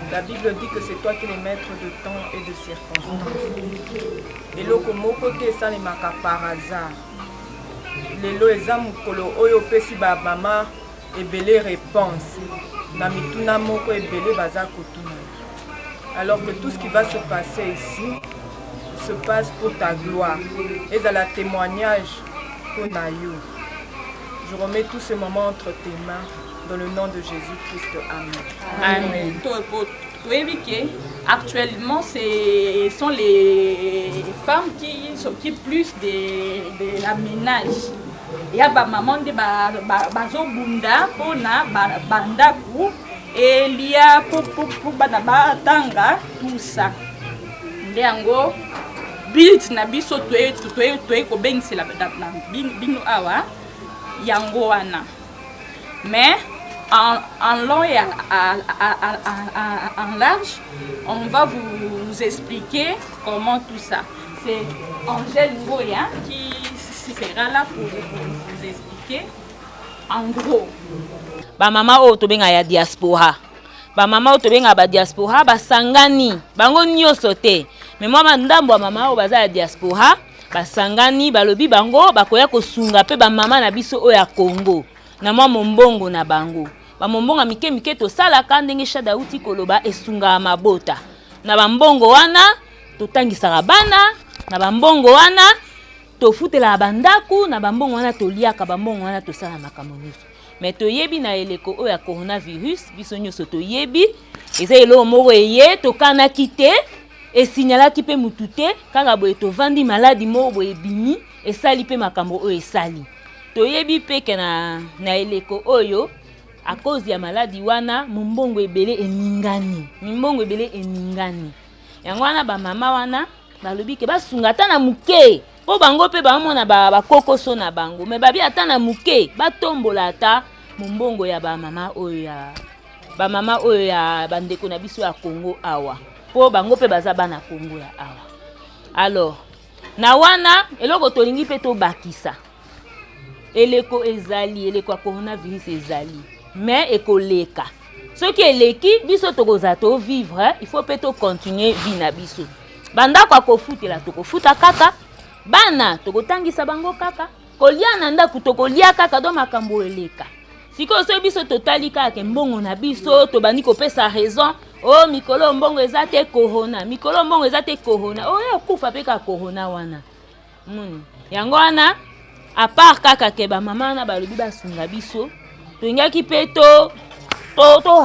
La Bible dit que c'est toi qui es le maître de temps et de circonstances. Et là, comme au côté, ça ne marque par hasard. Les lois et amukolo, oyo pesi ba mama et belé réponse. Na mituna moko et belé baza kotuna. Alors que tout ce qui va se passer ici se passe pour ta gloire. Et dans la témoignage pour Nayo. Je remets tout ce moment entre tes mains. Dans le nom de Jésus-Christ, Amen. Amen. Actuellement, ce sont les femmes qui s'occupent plus de la ménage. Il y a des mamans qui sont bunda pour bandaku et il y a pour tanga tout ça. Ndeango build na biso toye ko bengisela bino awa yango wana. Mais en long et en large, on va vous expliquer comment tout ça. C'est Angèle Ngoya qui sera là pour vous expliquer en gros. Ba mama o to benga ya diaspora. Ba mama o to benga ba diaspora ba sangani. Bango nyoso te. Mais moi mandambo ba mama o baza ya diaspora ba sangani balobi bango bakoya kosunga pe ba mama na biso o ya Congo. Na mwa mombongo na bango. Ba mombonga mike mike to sala kandenge shada uti koloba esunga mabota. Na ba mbongo wana to tangisa bana, na ba mbongo wana to futela bandaku, na ba mbongo wana to liaka ba mbongo wana to sala makambo nyuso. Mais to yebi na eleko o ya coronavirus biso nyuso to yebi eza elo moko eye to kana kite e signala ki pe mutute kaka boye to vandi maladi moko boye bimi e sali pe makambo o e sali. Toyebi peke na eleko oyo a cause ya maladi wana mumbongo ebele eningani. Mumbongo ebele eningani. Yango wana ba mama wana balobi ke basunga ata na muke. Po bango pe ba mona ba kokoso na bango. Me babi ata na muke ba tombola ata mumbongo ya ba mama oyo ya bandeko na biso ya Congo awa. Po bango pe baza bana Congo ya awa. Alors na wana eloko tolingi pe to bakisa. Eleko ezali, eleko ya coronavirus ezali. Mais ekoleka. Ce qui eleki, biso tokoza to vivre, il faut peut continuer vie na biso. Banda kwa kofutela tokofuta kaka, bana tokotangisa bango kaka, kolia na ndaku tokolia kaka do makambo eleka. Siko so biso totali kaka mbongo na biso, to bandi kopesa raison, oh mikolo mbongo ezate corona, mikolo mbongo ezate corona, oh ya kufa peka corona wana. Yango wana à part kaka ke ba mama na balobi basunga biso to ngaki pe to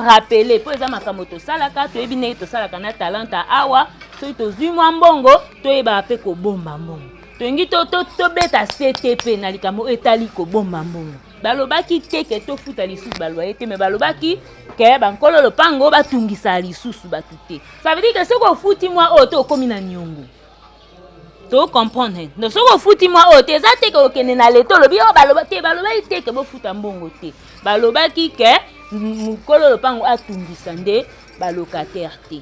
rappeler po eza makambo to salaka to ebi ne to salaka na talenta awa so to zimwa mbongo to eba pe ko bomba mbongo to ngi to beta CTP na likambo etali ko bomba mbongo balobaki teke to futa lisusu balwa ete me balobaki ke bankolo lopango batungisa lisusu batute ça veut dire que ce ko futi moi o to komi na nyongo. To comprendre. No soko futi moi o te za te ko kene na leto lobi o baloba te ke bo futa mbongo te. Baloba ki ke mukolo lopango atungisa nde balocataire te.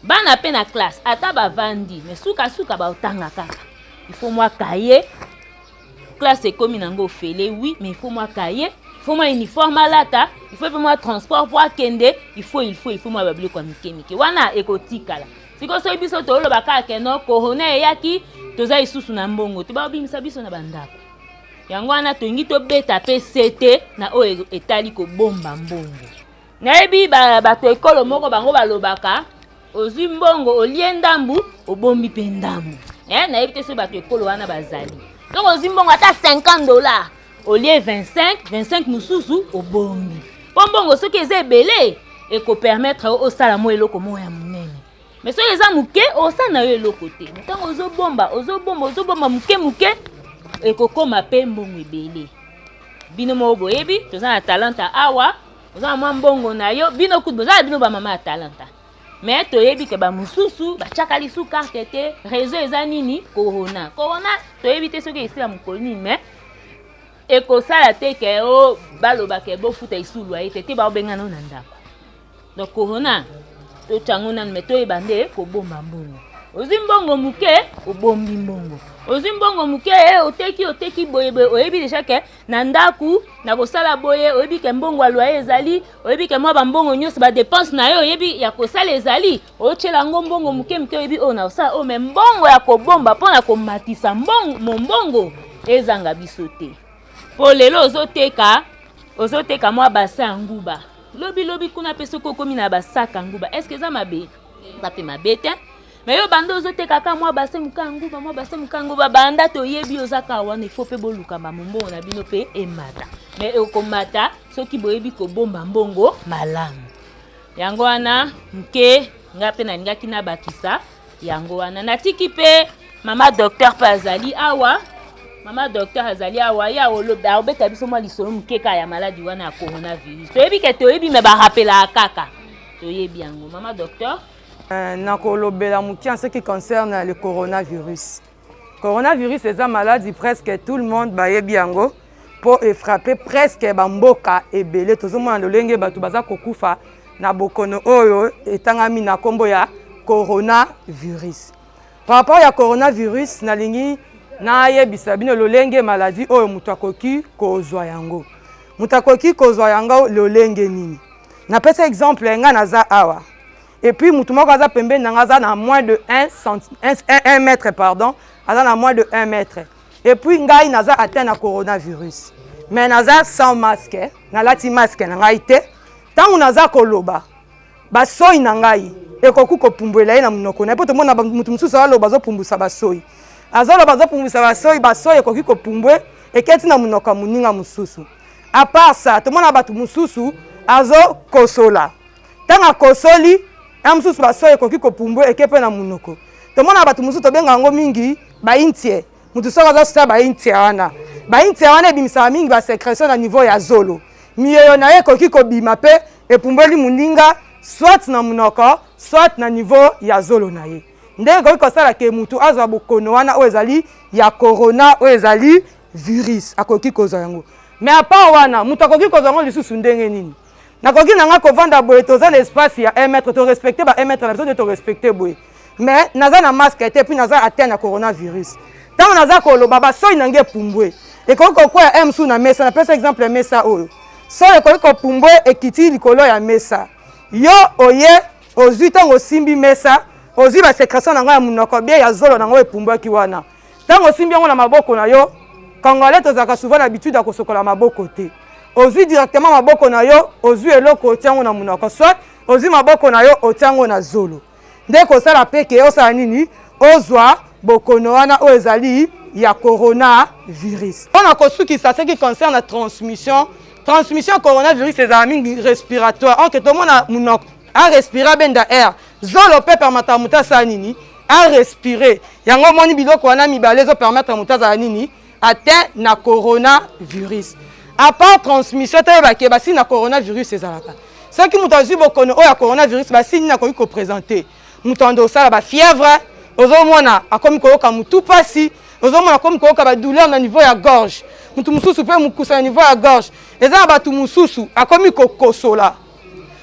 Bana pe na classe ata bavandi mais suka ba otanga kaka. Il faut moi cahier. Classe ekomi nango fele oui mais il faut moi cahier. Il faut moi uniforme alata, il faut moi transport pour akende, il faut moi babli kwa mikemike. Wana ekotikala. Siko so biso to loba kaka no corona yaki toza isusu na mbongo te ba bimisa biso na bandako. Yango wana tongi to beta pe sete na o etali ko bomba mbongo. Na ebi ba to ekolo moko bango balobaka ozi mbongo olie ndambu obombi pe ndambu. Na ebi te so ba to ekolo wana bazali. Donc ozi mbongo ata $50 olie 25 mususu obombi. Mbongo soki eze ebele eko permettre o sala mo eloko mo ya munene. Mais si les amouké, on s'en a eu le côté. Tant aux bomba mouké, et coco m'a pe mbongo belé. Bino mo boyebi, tu as talenta awa, tu as un bongo na yo, bino coup de boza, bino ba mama talenta. Mais tu yebi ke ba mususu, ba chakali sou carte te, réseau ezanini, corona. Corona, tu éviter ce que ici la mukoni, mais et ko sala te ke o baloba ke bo futa isu lwa ete te ba obenga no nanda. Donc corona to chango nan meto ebande ko bomba mbongo. ozwi mbongo muke obombi mbongo ozwi mbongo muke oteki boye oyebi déjà ke na ndaku na kosala boye oyebi ke mbongo loyer ezali oyebi ke mwa bambongo nyonso ba dépense na yo oyebi ya kosala ezali otchela ngo mbongo muke oyebi na osala me mbongo ya kobomba mpona komatisa mbongo ezanga biso te po lelo ozoteka mwa basa ya nguba lobi kuna pe soko komi na basaka nguba est-ce que eza mabe eza pe mabe te mais yo banda ozotekaka mwa base muka nguba banda toyebi ozaka wana ifo pe boluka mbongo na bino pe emata mais okomata soki boyebi kobomba mbongo malamu yango wana nke nga pe nalingaki na bakisa yango wana natiki pe mama docteur pe azali awa Mama docteur azali awa ya olobi obeta biso mwa lisolo mukeka ya maladi wana ya coronavirus. Toyebi ke toyebi me ba rappela kaka. Toyebi yango mama docteur. Na kolobela muki en ce qui concerne le coronavirus. Coronavirus c'est une maladie presque tout le monde ba yebi yango pour frapper presque bamboka ebele tozomona lolenge batu baza kokufa na bokono oyo etangami na kombo ya coronavirus. Par rapport à coronavirus nalingi na yebisa bino lolenge maladie oyo mutu akoki kozwa yango. Mutu akoki kozwa yango lolenge nini. Na pesa exemple nga naza awa. Et puis mutu moko aza pembeni na ngaza na moins de 1 mètre pardon, aza na moins de 1 mètre. Et puis ngai naza atteint na coronavirus. Mais naza sans masque, na lati masque na ngai te. Tangu naza koloba basoi na ngai ekoku kopumbwela ye na munoko na po to mona mutu mususu aloba zo pumbusa basoi. Azolo bazo pumbusa basoi ekoki kopumbwe eketi na munoko muninga mususu. A part ça, to mona batu mususu azo kosola. Tanga kosoli mususu basoi ekoki kopumbwe ekepe na munoko. To mona batu mususu to benga ngo mingi ba intie. Mutu soka zo sta ba intie wana. Ba intie wana ebimisa mingi ba sécrétion na niveau ya zolo. Miyo na ye ekoki kobima pe epumbweli muninga soit na munoko soit na niveau ya zolo na ye. Ndenge koki kosala ke mutu azwa bokono wana oyo ezali ya corona oyo ezali virus akoki kozwa yango. Mais à part wana mutu akoki kozwa yango lisusu ndenge nini. Nakoki nanga kovanda boye toza na espace ya 1 mètre to respecter ba 1 mètre na besoin de to respecter boye. Mais naza na masque et puis naza atteint na coronavirus. Tant naza koloba ba soi nange pumbwe. Et koki kokwa ya msu na mesa na pesa exemple mesa oyo. So ekoki kopumbwe ekiti likolo ya mesa. Yo oye ozwi tango simbi mesa ozi ba sécrétion na ngo ya munoko bien ya zolo na ngo epumbwaki wana. Tango simbi yango na maboko na yo, Congolais tozaka souvent l'habitude ya kosokola maboko te. Ozi directement maboko na yo, ozwi eloko otiango na munoko. Soit ozi maboko na yo otiango na zolo. Nde kosala peke osala nini? Ozwa bokono wana o ezali ya coronavirus. On a kosukisa ce qui concerne la transmission coronavirus c'est mingi respiratoire. On que tout le monde a munoko a respirer ben da air. Zolo peut permettre muta sa nini a respirer. Yango moni biloko wana mibale zo permettre muta za nini atteint na coronavirus. À part transmission te ba ke ba si na coronavirus ezalaka. Ce qui muta zu bokono o ya coronavirus ba si na ko ko présenter. Mutondo sala ba fièvre, ozo mona akomi ko ka mutu pasi, ozo mona akomi ko ka ba douleur na niveau ya gorge. Mutu mususu pe mukusa na niveau ya gorge. Eza ba tu mususu akomi ko kosola.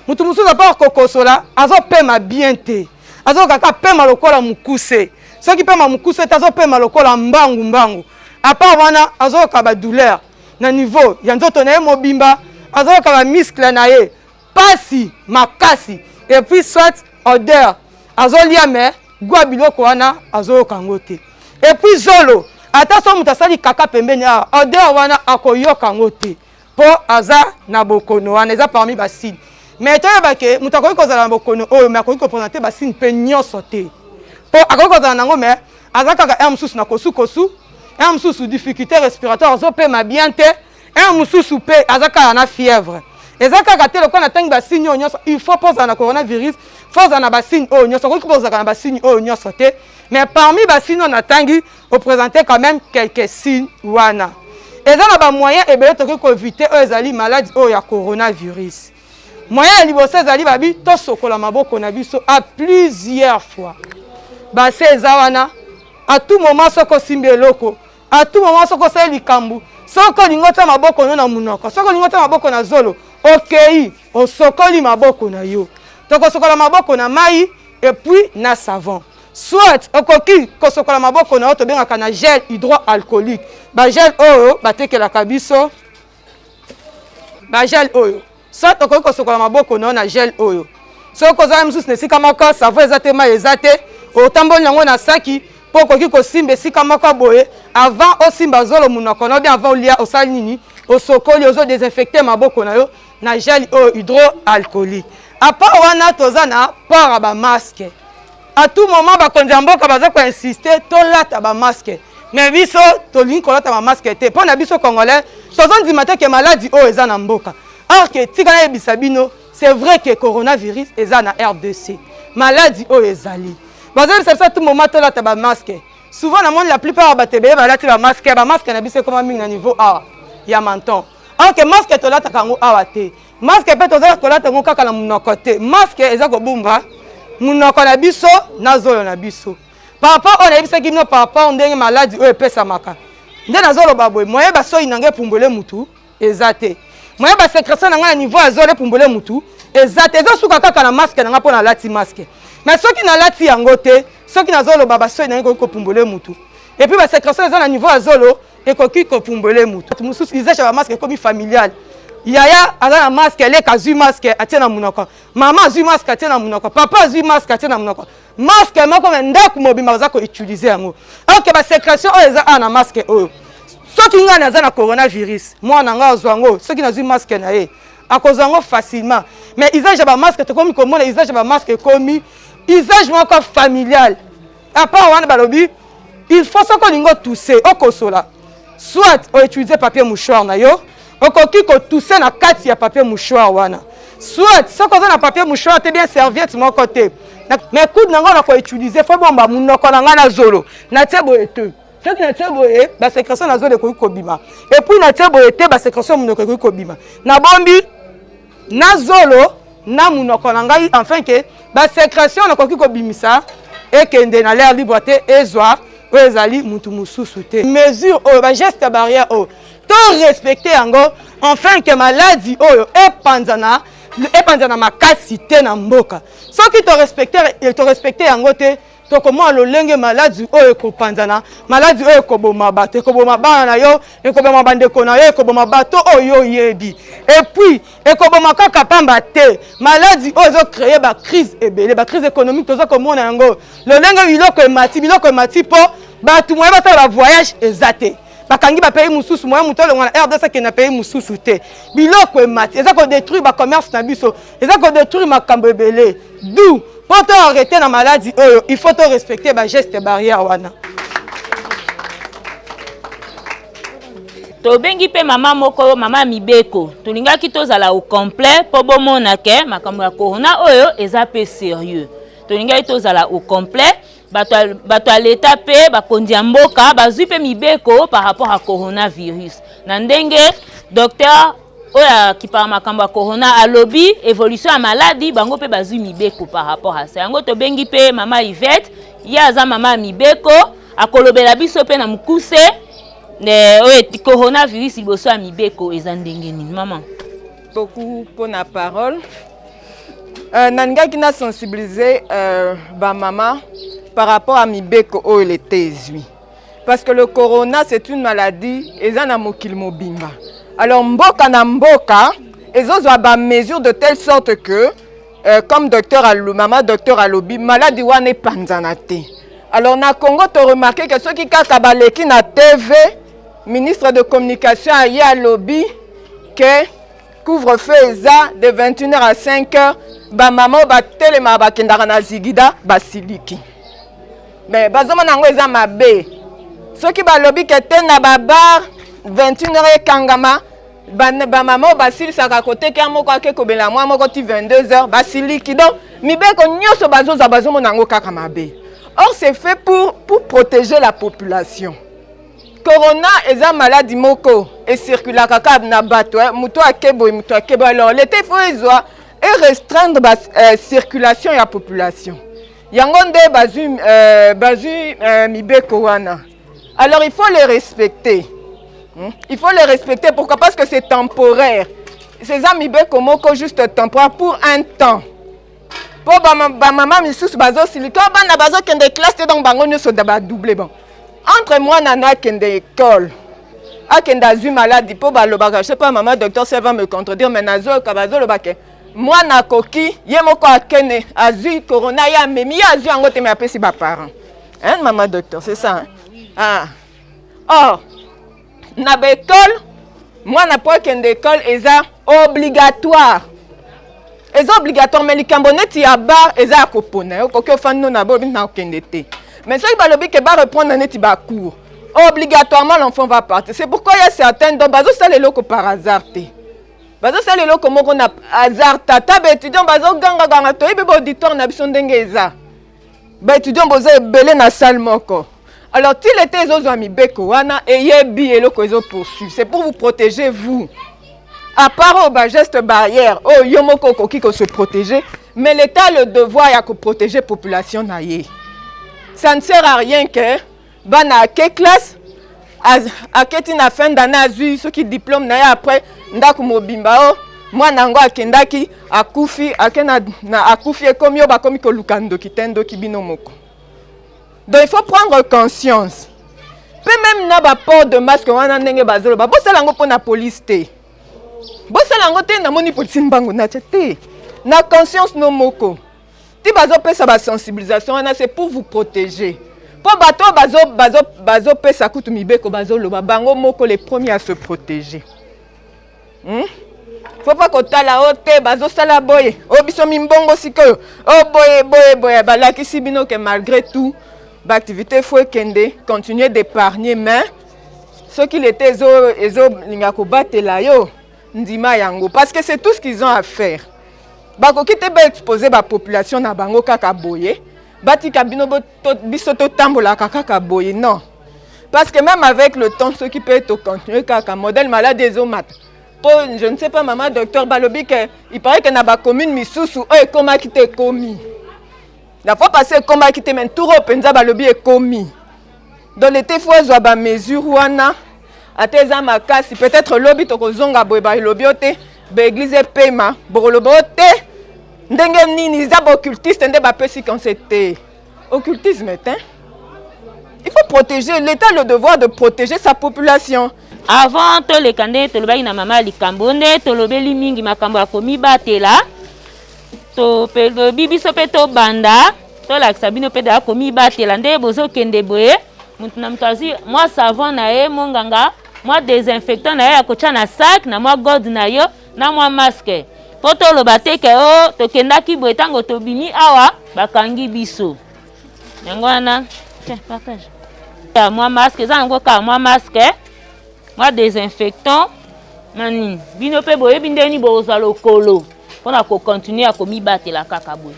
Mutu mususu pa kokosola azo pema bien te. Azo kaka pema lokola mukuse. Soki pema mukuse tazo pema lokola mbangu. A part wana azo ka ba douleur na niveau ya nzoto na ye mobimba, azo ka ba muscle na ye pasi makasi et puis soit odeur azo liame gwa biloko wana azo kangote. Et puis zolo ata so mutasali kaka pembeni a odeur wana akoyoka ngote po aza na bokono wana eza parmi basine. Mais tu vois que mutu akoki kozala na bokono oyo mais akoki kopresenter basine mpe nyonso te po akoki kozala nango mais aza kaka un mususu na kosu un mususu difficulté respiratoire azopema bien te un mususu mpe aza kaka na fièvre eza kaka te lokola natangi basine oyo nyonso il faut pozala na coronavirus faut ozala na basine oyo nyonso akoki kozala na basine oyo nyonso te mais parmi basine oyo natangi oprésenter quand même quelques signes wana eza na bamoyen ebele tokoki koevite oyo ezali maladie oyo ya coronavirus. Moyen liboso ezali babi to sokola maboko na biso à plusieurs fois. Base ezawana à tout moment soko simbe loko, à tout moment soko sali likambu, soko lingota maboko na munoko, soko lingota maboko na zolo. OK, o sokoli maboko na yo. Toko sokola maboko na mai et puis na savon. soit okoki kosokola maboko na yo tobengaka na gel hydroalcoolique bagel oyo batekelaka biso bagel oyo soit okoki kosokola maboko na yo na gel oyo soki kozala mosusu na esika moko savo eza te mai eza te otamboli yango na saki mpo okoki kosimba esika moko boye avant osimba zolo munoko na bien avant olia osali nini osokoli ozodesinfecte maboko na yo na gel oyo hydroalcoolique apart wana toza na port ya bamaske à tout moment bakonzi ya mboka baza koinsiste tolata bamaske mais biso tolingi kolata bamaske te mpo na biso congolais tozondima te ke maladi oyo eza na mboka or ke tika nayebisa bino c'est vrai que coronavirus eza na RDC maladie oyo ezali bazobisa biso tout moment tolata bamaske souvent na monde la plupart ya bato ebeye balati bamaske na biso ekoma mingi na niveau awa ya menton or ke maske tolataka yango awa te maske mpe tozala kolata yango kaka na monoko te maske eza kobumba munoko na biso na zolo na biso par rapport oyo nayebisaki bino par rapport ndenge maladi oyo epesamaka nde nazoloba boye moyeba soi na ngai epumbole mutu eza te moyeba sécrétion na ngai na niveau ya zolo epumbole mutu eza te ezosuka kaka na maske na ngai mpo nalati maske mais soki nalati yango te soki nazoloba basoi na ngai ekoki kopumbole mutu epuis basécrétion eza na niveau ya zolo ekoki kopumbole mutu mosusu usage ya bamaske ekomi familial yaya aza na masque eleka azwi masque atie na munoko mama azwi masque atie na munoko papa azwi masque atie na munoko masque moko me ndako mobimba baza koutilize yango ok basécrétion oyo eza awa na masque oyo soki ngai naza na coronavirus mwana ngai azwa yango soki nazwi masque na ye akozwa yango facilement mais usage ya bamasque tokomi komona usage ya bamasque ekomi usage moko familial apart wana balobi il faut soki olingi otuse okosola soit outilize papier mouchoir na yo okoki kotuse na kati ya papier mouchoir wana soit soki oza na papier mouchoir te bien serviette moko te mais coude nango na koutilize fo bomba munoko na ngai na zolo natie boye te soki natie boye basécrétion na zolo ekoki kobima epuis natie boye te basécrétion munoko ekoki kobima nabombi na zolo na munoko na ngai enfin ke basécrétion nakoki kobimisa ekende na l'air libre te ezwa oyo ezali mutu mosusu te mesure oyo bageste barrière oyo to respecter yango enfin que maladie oyo epanzana makasi te na mboka soki to respecter yango te tokomona lolenge maladie oyo ekopanzana maladie oyo ekoboma bato ekoboma bana na yo ekoboma bandeko na yo ekoboma bato oyo oyebi epuis ekoboma kaka pamba te maladie oyo ezocreye bacrise ebele bacrise économique toza komona yango lolenge biloko emati mpo bato moye basala bavoyage eza te bakangi bapayi mosusu moye moto olongo na RDC akende na pays mosusu te biloko emati eza kodétruire bacommerce na biso eza kodétruire makambo ebele du mpo to arrêter na maladie oyo il faut to respecter bageste barrière wana tobengi mpe mama moko mama mibeko tolingaki tozala au complet mpo bomona ke makambo ya corona oyo eza mpe sérieux tolingaki tozala au complet bato ya leta mpe bakonzi ya mboka bazwi mpe mibeko par rapport à coronavirus na ndenge docteur oyo akipaka makambo ya corona alobi évolution ya maladi bango mpe bazwi mibeko par rapport à ça yango tobengi mpe mama Yvette ye aza mama ya mibeko akolobela biso mpe na mokuse oyo coronavirus liboso ya mibeko eza ndenge nini mama beaucoup pour la parole nalingaki na sensibiliser bamama par rapport à mibeko oyo leta ezwi parce que le corona c'est une maladie eza na mokili mobimba alors mboka na mboka ezozwa ba mesure de telle sorte que comme maman docteur alobi maladie wana epanzana te alors na Congo to remarqué que soki kaka baleki na TV ministre de communication aye alobi que couvre-feu eza de 21h à 5h ba mama batelema bakendaka na zigida basiliki mais bazomona yango eza mabe soki balobi ke te na babar 21h ekangama bamama basilisaka koteka moko ake kobela mwa moko ti 22h basiliki donc mibeko nyonso bazomona yango kaka mabe or c'est fait pour protéger la population corona eza maladie moko ecirculaka kaka na bato mutu akeboye alors l'état faut ezwa et restreindre circulation ya population yango nde bazwi mibeko wana alors il faut les respecter pourquoi parce que c'est temporaire ces mibeko moko juste temporaire pour un temps Po ba maman misusu bazo silika bana bazo kende classe donc bango nyoso da doubler bon. Entre moi nana kende école. A kende azu maladie po ba lobaka je sais pas maman docteur ça va me contredire mais nazo ka bazo lobaka. Moi na koki ye moko akene azu corona ya memi azu ango te me apesi ba parents. Hein maman docteur c'est ça. Hein? Ah. Oh. Na ba école moi na po kende école eza obligatoire. Eza obligatoire mais likambo neti ya ba eza kopona okoki ofandi na bo na kende te. Mais ceux qui balobi ke ba reprendre neti ba cours. Obligatoirement l'enfant va partir. C'est pourquoi il y a certains dont bazo sale loko par hasard te. Bazo sale loko moko na hasard tata ba étudiant bazo ganga to ibe auditoire na biso ndenge eza. Ba étudiant bozo ebele na salle moko. Alors s'il était zozo amibeko wana eyebi eloko ezo poursuivre. C'est pour vous protéger vous. À part au geste barrière, oh yomoko koki ko se protéger, mais l'État a le devoir ya ko protéger population na ye. Ça ne sert à rien que bana à quelle classe à quelle na fin d'année azu ceux qui diplôme na après ndako mobimba o moi nango akendaki akufi akena na akufi comme yo ba comme ko lukando kitendo kibino moko. Donc il faut prendre conscience. Peut même na ba port de masque wana ndenge bazolo ba bosala ngo pona police te. Bosala ngo te na moni police mbango na te. Na conscience no moko. Ti bazo pesa ba sensibilisation wana c'est pour vous protéger. Pour bato bazo pesa kutu mibeko bazo loba bango moko les premiers à se protéger. Faut pas que tala ote bazo sala boye. O biso mimbongo sikoyo. O boye balaki sibino que malgré tout l'activité faut kende continuer d'épargner mais ce qu'il était ezo lingako batela yo ndima yango parce que c'est tout ce qu'ils ont à faire. Bakoki te ba exposer ba population na bango kaka boye. Bati kabino biso to tambola kaka boye non. Parce que même avec le temps ceux qui peuvent continuer kaka modèle malade des omat. Je ne sais pas maman docteur balobi que il paraît que na ba commune misusu o ekoma ki te komi. La fois passée ekoma ki te men tour penza balobi ekomi. Dans l'été faut zo ba mesure wana ateza makasi peut-être lobi to kozonga boye ba lobiote ba église pema borolobote. Ndenge nini za occultiste nde ba pesi quand c'était occultisme hein. Il faut protéger, l'État a le devoir de protéger sa population. Avant to le kande to lobai na mama likambonde to lobeli mingi makambo akomi batela to pe bibi sope to banda to la sabino pe da akomi batela nde bozo kende boye mutu na mutazi moi savon na ye monganga moi désinfectant na ye akocha na sac na moi god na yo na moi masque poto lobate ke o to kendaki boye tango to bini awa bakangi biso yango wana tiens partage ya moi masque za ngo ka moi masque moi désinfectant nani bino pe boye bindeni boza lokolo pona ko continuer à komi batela kaka boye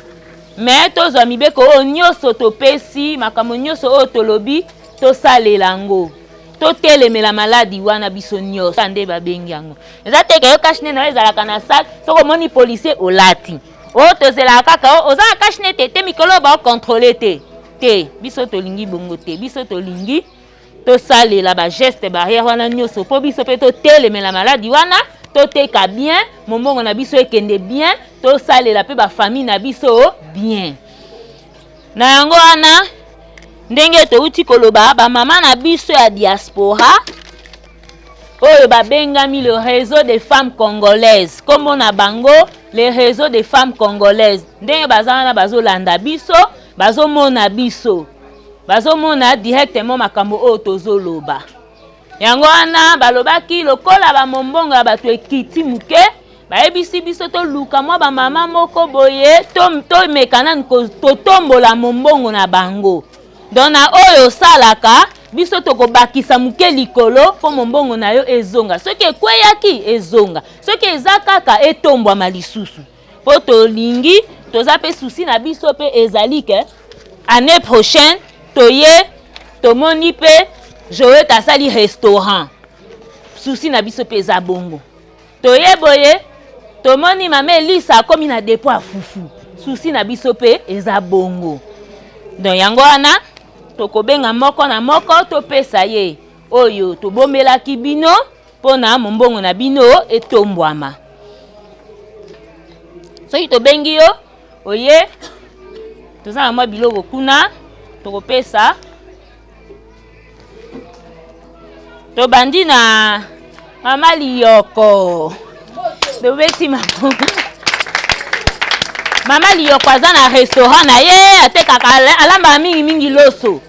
mais to zo mibeko o nyoso to pesi makambo nyoso o to lobi to salela ngo to telemela maladi wana biso nyoso ande babengi yango eza teke yo kashne na ezala kana sac soko moni policier olati o to zela kaka o za kashne te mikolo ba contrôler te biso to lingi bongo te biso to lingi to salela ba geste barrière wana nyoso po biso pe to telemela maladi wana to teka bien mombongo na biso ekende bien to salela pe ba famille na biso bien na yango wana ndenge to uti koloba ba mama na biso ya diaspora oyo babengami le réseau des femmes congolaises comme na bango le réseau des femmes congolaises ndenge bazana bazolanda biso bazomona biso bazomona directement makambo oyo tozoloba yango wana balobaki lokola ba mombongo ya bato ekiti muke bayebisi biso to luka mwa ba mama moko boye to mekana to tombola mombongo na bango dona oyo salaka biso to kobakisa muke likolo po mombongo na yo ezonga soki ekweyaki ezonga soki ezakaka etombwa malisusu po to lingi toza pe souci na biso pe ezali ke année prochaine toye tomoni pe Joe tasali restaurant souci na biso pe za bongo toye boye tomoni mama Elisa komi na dépôt a fufu souci na biso pe eza bongo donc yango wana tokobenga moko na moko to pesa ye oyo tobomela kibino pona mombongo na bino etombwama soki tobengi yo oye tozala mwa biloko kuna tokopesa tobandi na mama Liyoko tobeti mama Liyoko aza na restaurant na ye atekaka alambaka mingi loso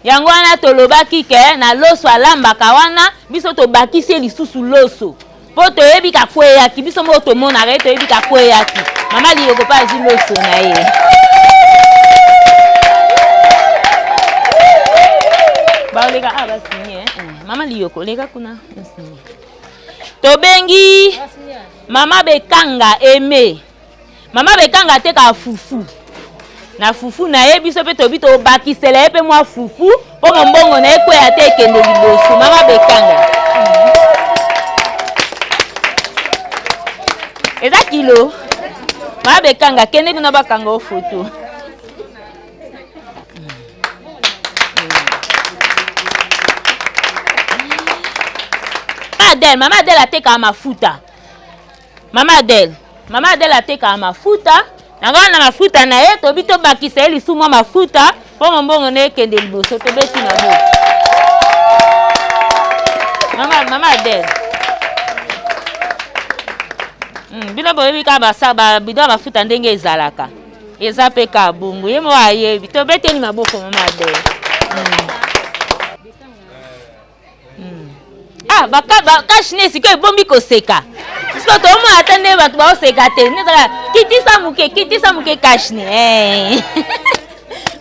yango wana tolobaki ke na loso alambaka wana biso tobakisi lisusu loso po toyebi kakweyaki biso moko tomonaka ye toyebi kakweyaki mama Liyoko mpe azwi loso na ye baoleka basinye mama Liyoko leka kuna basinye tobengi mama Bekanga Eme mama Bekanga ateka fufu na fufu na ye biso pe tobi tobakisela ye pe mwa fufu po mombongo na ye kweya te ekende liboso mama Bekanga eza kilo mama Bekanga kende kuna bakanga o foto mama Adele ateka mafuta mama Adele ateka mafuta na mafuta na ye tobi tobakisa ye lisu mwa mafuta po mombongo na ekende liboso tobeti na bo mama Adele bino boyebi kaka babido ya mafuta ndenge ezalaka eza mpe ka bongo ye mo ayebi tobeteli maboko mama Adele bakashine sikoyo ebombi koseka siko tomona ata nde bato baoseka te nezaka kitisa muke kashine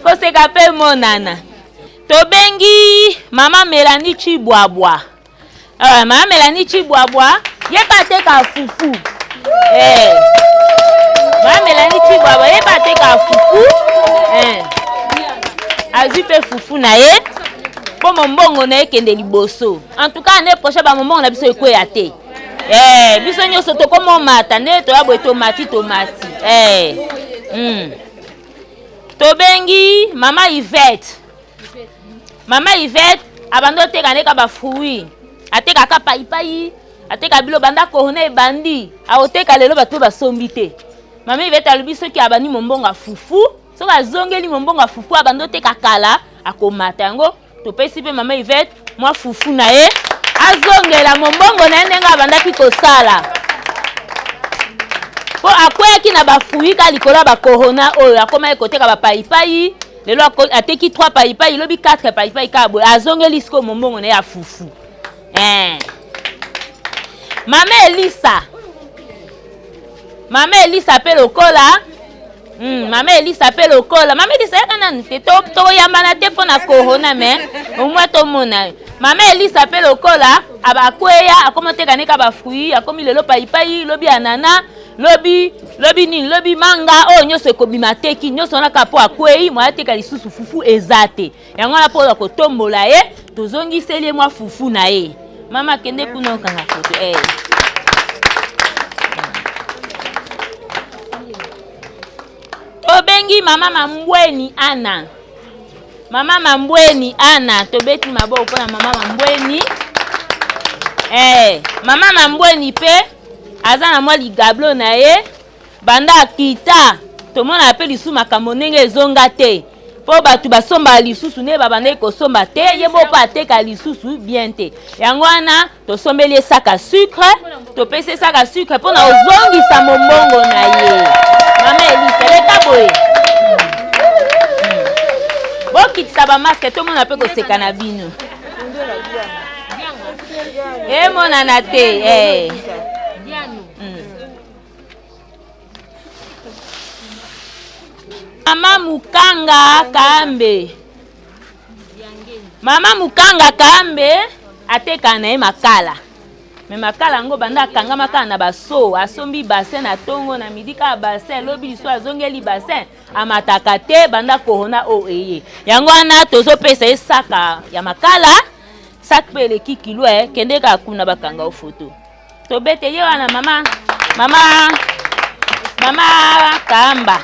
koseka mpe monana tobengi mama Melanie Chibwabwa mama Melanie Chibwabwa ye mpe ateka fufu mama Melanie Chibwabwa ye mpe ateka fufu azwi mpe fufu na ye po mombongo na ekende liboso en tout cas ane prochain ba mombongo na biso ekweya te biso nyonso tokoma mata nde toya boye tomati tobengi mama Yvette abando teka ndeka ba fruit ateka ka paipai ateka bilo banda korona ebandi aoteka lelo bato basombi te mama Yvette alobi soki abani mombongo a fufu soki azongeli mombongo a fufu abando teka kala akomata yango topesi pe mama Yvette mwa fufu na ye azongela mombongo na ye ndenge abandaki kosala po akweyaki na bafruit ka likolo ya bakorona oyo akoma ye koteka bapaipai lelo ateki 3 paipai lobi 4 paipai ka boye azongeli siko mombongo na ye ya fufu mama Elisa pe lokola mama Elisa pe lokola mama Elisa nani te toyambana te mpona corona me omwa tomona mama Elisa pe lokola abakweya akomoteka neka bafruit akomi lelo paipai lobi anana lobi nini lobi manga oyo nyonso ekobima teki nyonso naka po akwei mwa ateka lisusu fufu eza te yango wana mpo kotombola ye tozongiseli ye mwa fufu na ye mama kende kuna okanga foto tobengi mama Mambweni Ana tobeti maboko mpona mama Mambweni mama Mambweni pe aza na mwa ligablo na ye banda akita tomona pe lisu makambo ndenge ezonga te po bato basomba lisusu ne babanda kosomba te ye bo pa ateka lisusu bien te yango wana tosombeli esaka sucre topesi esaka sucre mpona ozongisa mombongo na ye mama Elisa leka boye bokitisa bamaske tomona mpe koseka na bino emonana te mama Mukanga Kambe ateka na ye makala me makala yango banda akanga makala na baso asombi bassin na tongo na midi ka bassin lobi liso azongeli bassin amataka te banda corona o eye yango wana tozopesa ye saka ya makala sak pe eleki kilo kende ka kuna bakanga o foto tobete ye wana mama Kamba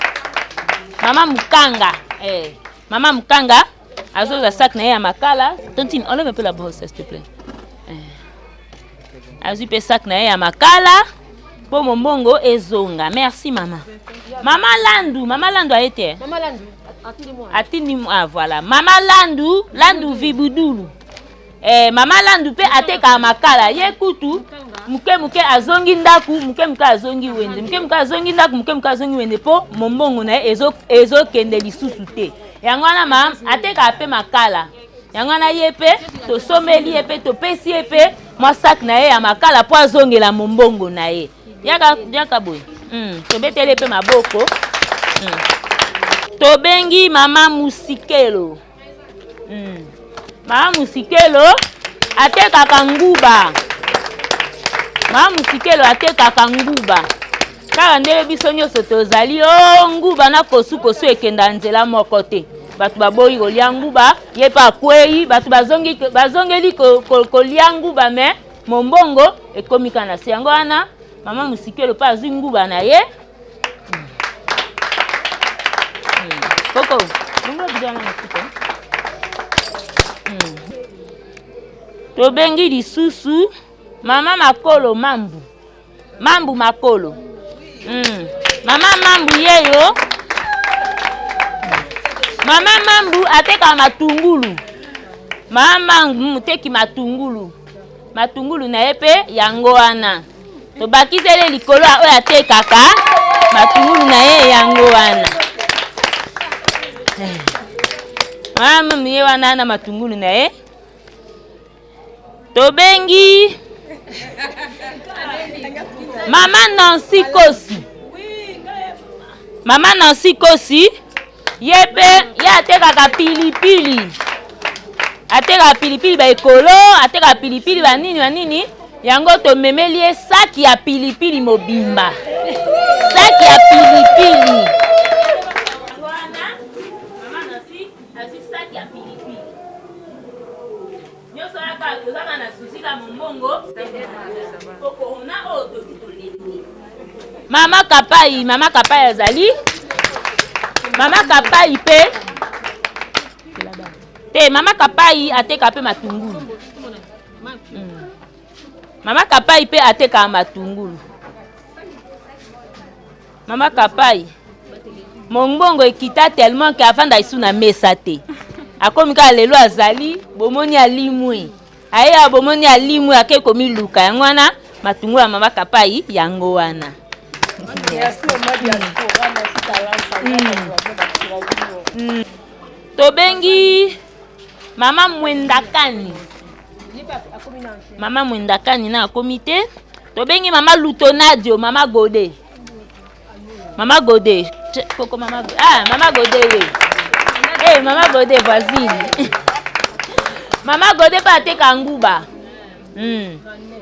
mama Mukanga azoza sak na ye ya makala tontine enlève un peu la brosse s'il te plaît azwi pe sak na ye ya makala po mombongo ezonga. Merci mama. Mama Landu a été. Maman Landu, Atindi-moi. Ah voilà. Mama Landu Vibudulu. Mama Landu pe ateka makala ye kutu muke azongi ndaku muke azongi wende muke azongi ndaku muke azongi wende po mombongo na ezo kende lisusu te yango wana mam ateka pe makala yango wana ye pe to someli ye pe to pesi ye pe mwa sak na ye ya makala po azongela mombongo na ye yaka boy to betele pe maboko to bengi mama Musikelo. Mama Musikelo atekaka nguba. Mama Musikelo atekaka nguba. Kaka ndele biso nyonso tozali nguba na kosu ekenda nzela moko te. Batu baboyi kolia nguba, ye pa kwei, batu bazongeli kolia nguba me mombongo ekomika na se. Yango wana Mama Musikelo pa azwi nguba na ye. Koko, ngo bidana na kuto. To bengi lisusu mama Makolo Mambu Makolo. Mama Mambu yeyo. Mama Mambu ateka matungulu. Mama Mambu teki matungulu. Matungulu na epe yango wana. To bakizele likolo oyo atekaka matungulu na ye yango wana. Mama Mambu ye wana na matungulu na ye. Tobengi Mama Nancy Kosi. Mama Nancy Kosi yepe ya ateka pilipili. Ateka pilipili ba ekolo, ateka pilipili ba nini yango to memeli saki ya pilipili mobimba. Saki ya pilipili. Mama Nancy azi saki ya pilipili. Mama Kapai azali. Mama Kapai pe. Te Mama Kapai ateka pe matungulu. Mama Kapai pe ateka matungulu. Mama Kapai. Mombongo ekita tellement que avant daisu na mesa te. Akomika lelo azali bomoni alimwe. Aya bomoni alimwe ake komi luka yango wana matungu ya Mama Kapai yango wana. Tobengi Mama Mwendakani. Mama Mwendakani na komite. Tobengi Mama Lutonadio, Mama Gode. Mama Gode. Koko Mama Gode. Mama Gode we. Mama Gode voisine. Mama Gode pa ateka nguba.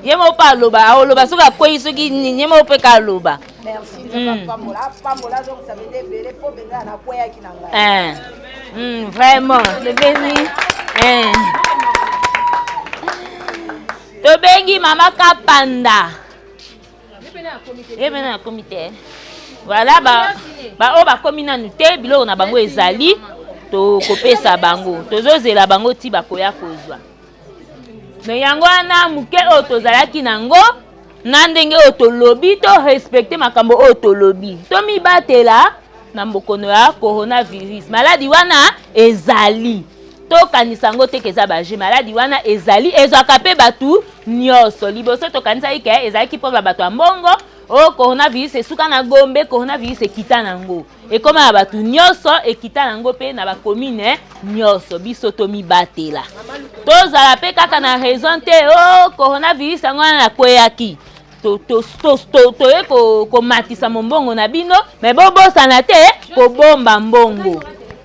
Yemo pa loba, loba soka kwei soki yemo pe ka loba. Merci. Pambola donc ça veut dire bele po benga na kwea kinanga. Vraiment, le béni. Tobengi Mama Kapanda. Yebe na comité. Voilà ba komina nute bilo na bango ezali. To kopesa bango tozozela bango ti bakoya kozwa me yango ana muke otozalaki nango na ndenge otolobi to respecter makambo otolobi to mibatela na mbokono ya coronavirus maladi wana ezali to kanisango te keza baje maladi wana ezali ezwaka pe batu nyonso liboso to kanisa ike ezalaki po batu ya mbongo coronavirus esuka na Gombe coronavirus ekita nango ekoma batu nyonso ekita nango pe na ba commune nyonso biso to mibatela tozala pe kaka na raison te coronavirus yango na kweyaki to matisa mbongo na bino me bobosana te kobomba mbongo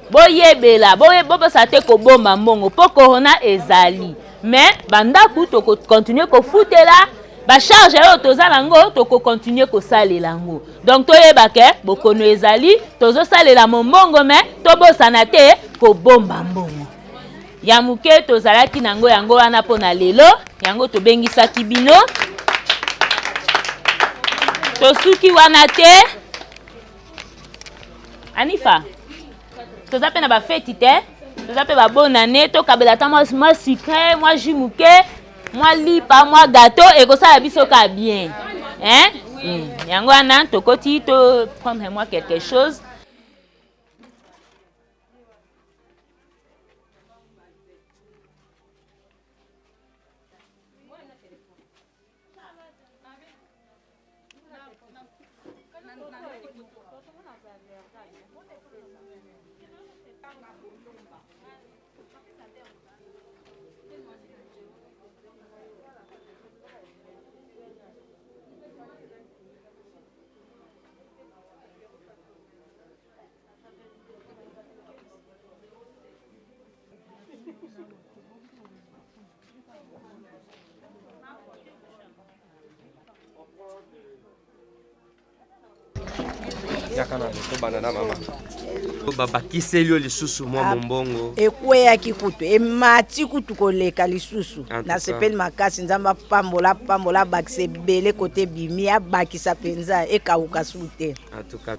boyebela bobosa te kobomba mbongo po corona ezali mais bandaku to continuer ko futela ba charge yo tozala ngo to continuer ko salela ngo donc toyeba ke bokono ezali tozo salela mbongo mais tobosana te ko bomba mbongo ya muke tozalaki nango yango wana pona lelo yango tobengisaki bino tosuki wana te Anifa toza pe na ba fête te toza pe ba bonne année to kabela ta moi sucré moi jus muke moi lipa moi gâteau et ko ça biso ka bien Yangwana, tokoti to prendre moi quelque chose. babakiseli yo lisusu mwa mombongo ekweyaki kutu emati kutu koleka lisusu nasepeli makasi nzambe apambola bakisa ebele kote bimi abakisa mpenza ekawuka su te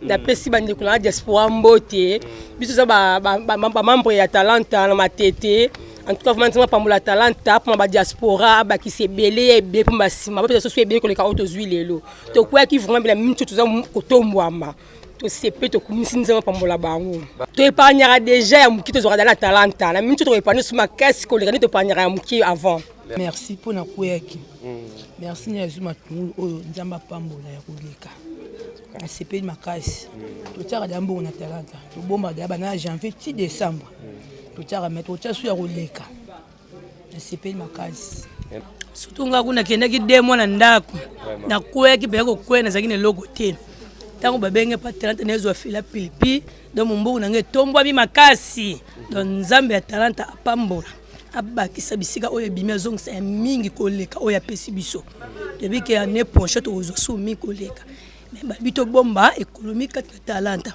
napesi bandeko na diaspora mbote biso eza bamembre ya talanta na matete. En tout cas, vraiment, pour la talenta, pour la diaspora, qui s'est belé, pour ma sima, parce que ce soit bien que les carottes aux huiles, donc quoi qui vraiment la même chose aux côtés moi, to c'est peut-être comme si nous avons pas la bango. Tu épargneras déjà à qui te aura dans la talenta, la même chose tu épargnes sur ma caisse que les te épargneras à qui avant. Merci pour na kuyaki. Merci na zuma tungu oyo nzamba pambola ya kulika. Na CP makasi. To tsara dambo na talenta. To bomba da bana janvier 6 décembre. Mettre au sur roleka na CP makasi surtout nga kuna kenda ki demo na ndako na kuya ki beko kwena zakine logo te tango babenge pa talenta nezo fila pilipi do mumbu na nge tombwa bi makasi do nzambe ya talenta apambola abakisa bisika oyo bimia zongisa ya mingi koleka oyo apesi biso debike ya ne ponche to ozo su mi koleka mais babito bomba économique ya talenta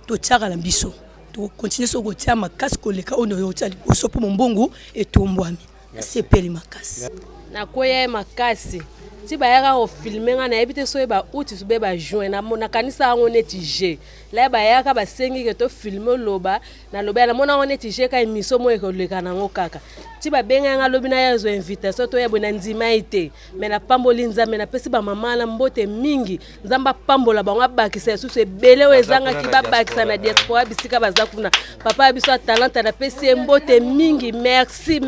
to tsaka la biso to continuer so kotia makasi koleka ono yo tsali osopo mombongo etombwami sepeli makasi na koya makasi ti bayaka ko filmer nga na ebite so ba uti so be ba joindre na mona kanisa ngo neti je la bayaka ba sengi ke to filmer loba na loba na mona ngo neti je ka emiso mo ekoleka na ngo kaka ti ba benga nga lobi na yazo invitation to ya bona nzima ite me na pamboli nzambe na pesi ba mama na mbote mingi nzamba pambola bango abakisa susu ebele wezanga ki babakisa na diaspora bisika bazakuna papa biso talenta na pesi mbote mingi merci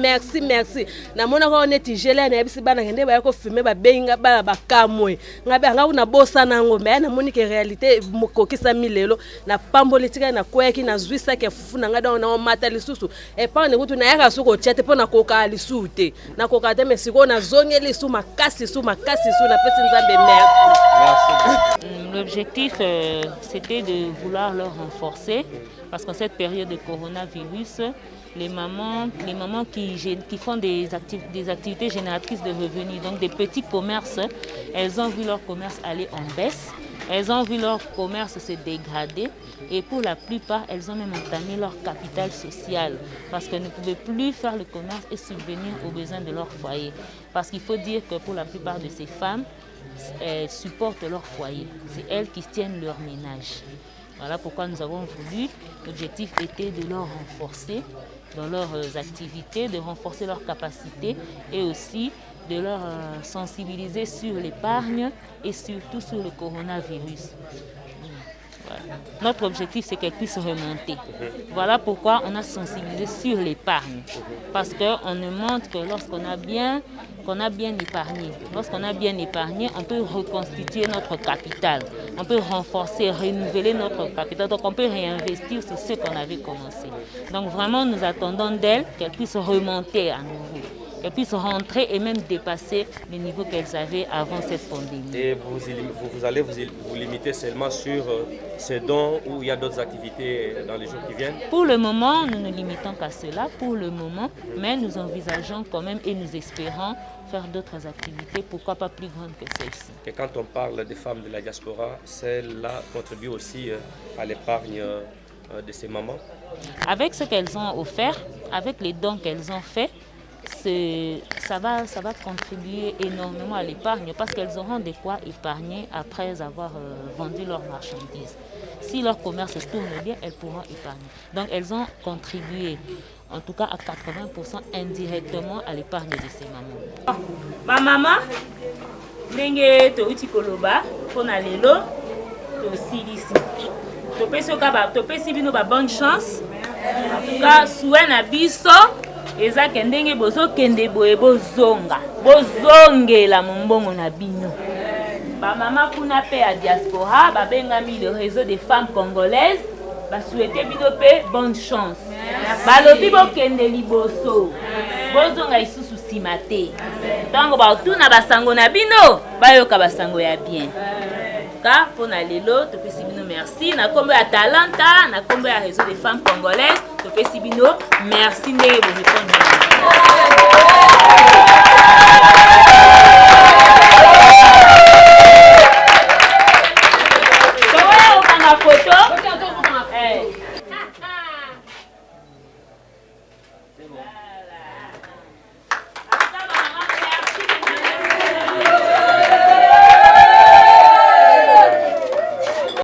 na mona ko neti je la na bisi bana ngende ba yako filmer ba benga bala bakamwe ngabe anga una bosa nango me na moni ke réalité mokokisa milelo na pamboli tika na koyaki na zwisa ke fufu na ngada na mata lisusu e pa ne kutu na yaka suko chete na koka lisute na koka te mesiko na zongeli su makasi su na pesi nzambe merci. L'objectif c'était de vouloir leur renforcer parce qu'en cette période de coronavirus les mamans qui font des activités génératrices de revenus, donc des petits commerces, elles ont vu leur commerce aller en baisse, elles ont vu leur commerce se dégrader et pour la plupart, elles ont même entamé leur capital social parce qu'elles ne pouvaient plus faire le commerce et subvenir aux besoins de leur foyer. Parce qu'il faut dire que pour la plupart de ces femmes, elles supportent leur foyer, c'est elles qui tiennent leur ménage. Voilà pourquoi nous avons voulu, l'objectif était de leur renforcer dans leurs activités, de renforcer leurs capacités et aussi de leur sensibiliser sur l'épargne et surtout sur le coronavirus. Voilà. Notre objectif, c'est qu'elles puissent remonter. Voilà pourquoi on a sensibilisé sur l'épargne. Parce qu'on ne montre que lorsqu'on a bien épargné. Lorsqu'on a bien épargné, on peut reconstituer notre capital. On peut renforcer, renouveler notre capital. Donc on peut réinvestir sur ce qu'on avait commencé. Donc vraiment, nous attendons d'elles qu'elles puissent remonter à nouveau. Qu'elles puissent rentrer et même dépasser les niveaux qu'elles avaient avant cette pandémie. Et vous allez vous limiter seulement sur ces dons ou il y a d'autres activités dans les jours qui viennent? Pour le moment, nous nous limitons qu'à cela, pour le moment, mais nous envisageons quand même et nous espérons faire d'autres activités, pourquoi pas plus grandes que celles-ci. Et quand on parle des femmes de la diaspora, celles-là contribuent aussi à l'épargne de ces mamans? Avec ce qu'elles ont offert, avec les dons qu'elles ont faits, ça va contribuer énormément à l'épargne parce qu'elles auront de quoi épargner après avoir vendu leurs marchandises. Si leur commerce se tourne bien, elles pourront épargner. Donc elles ont contribué, en tout cas à 80% indirectement à l'épargne de ces mamans. Ma maman, Ndenge Touti Koloba, mpona lelo tosilisi topesi bino bonne chance. En tout cas souhait na biso eza ke ndenge bozokende boye bozongela mombongo na bino. Bamama kuna pe ya diaspora babengami le réseau des femmes congolaises basouhaite bino pe bonne chance. Balobi bokende liboso bozonga isusu nsima te. Ntango baotuna basango na bino bayoka basango ya bien. Ka mpona lelo topesi bino merci na kombo ya Talanta na kombo ya réseau des femmes congolaises topesi bino merci ndenge bozokende.